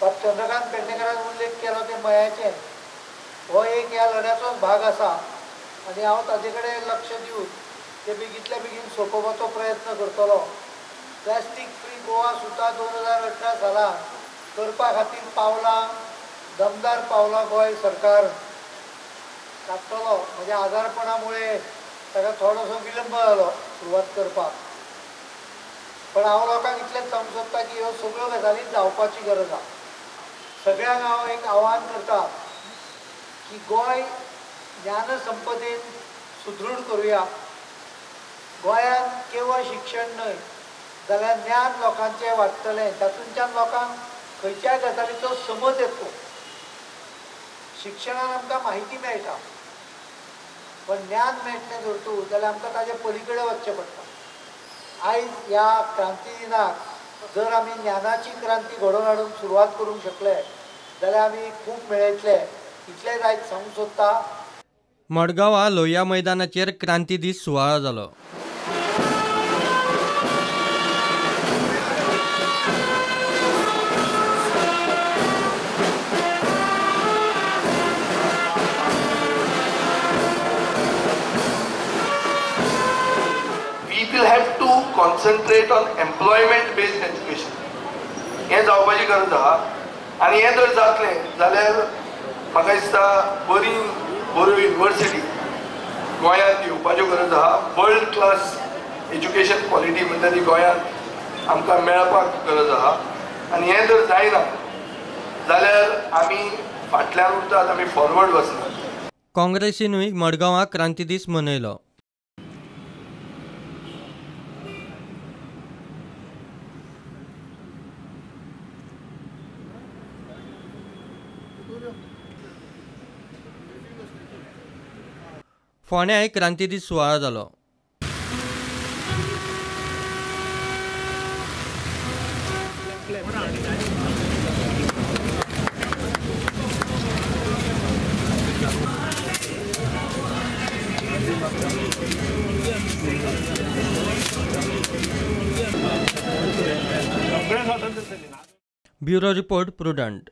चंद्रकांत पेडणेकरान उल्लेख केलो ते मयाचे हो एक ह्या लढ्याचोच भाग आसा आनी हांव ताजे कडेन लक्ष दिवन ते बेगींतल्या बेगीन सोंपोवपाचो प्रयत्न करतलो। प्लास्टीक फ्री गोवा सुद्दां 2018 साला करपा खातीर पावलां दमदार पावलां गोंय सरकार काडटलो। म्हणजे आजारपणामुळे ताका थोडोसो विलंब जालो सुरवात करपाक, पण हांव लोकांक इतलेंच सांगूंक सोदता की ह्यो सगळ्यो गजाली जावपाची गरज आसा। सगळ्यांक हांव एक आव्हान करता की गोंय ज्ञान संपदेन सुदृढ करुया। गोंयांत केवळ शिक्षण न्हय जाल्यार ज्ञान लोकांचें वाडटलें, तातूंतल्यान लोकांक खंयच्याय गजालीचो समज येतलो। शिक्षणान आमकां म्हायती मेळटा, पण ज्ञान मेळटलें जर तूं जाल्यार आमकां ताजे पलीकडे वचचें पडटा। आयज ह्या क्रांती दिनाक जर आमी ज्ञानाची क्रांती घडोवन हाडूंक सुरवात करूंक शकले जाल्यार आमी खूब मेळयतले, इतलेंच आयज सांगूंक सोदता। मडगांवां लोहिया मैदानाचेर क्रांती दीस सुवाळो जालो। People have to concentrate on employment based education. हे जावपाची गरज आहा आनी हे जर जातलें जाल्यार म्हाका दिसता बरी युनिवर्सिटी गोंयांत येवपाच्यो गरज आहा। वर्ल्ड क्लास एज्युकेशन क्वॉलिटी म्हणटा ती गोंयांत आमकां मेळपाक गरज आहा आनी हें जर जायना जाल्यार आमी फाटल्यान उरतात, आमी फॉरवर्ड वचनात। काँग्रेसीनूय मडगांवां क्रांती दीस मनयलो। फोंड्याय क्रांती दीस सुवाळो जालो। Bureau report prudent.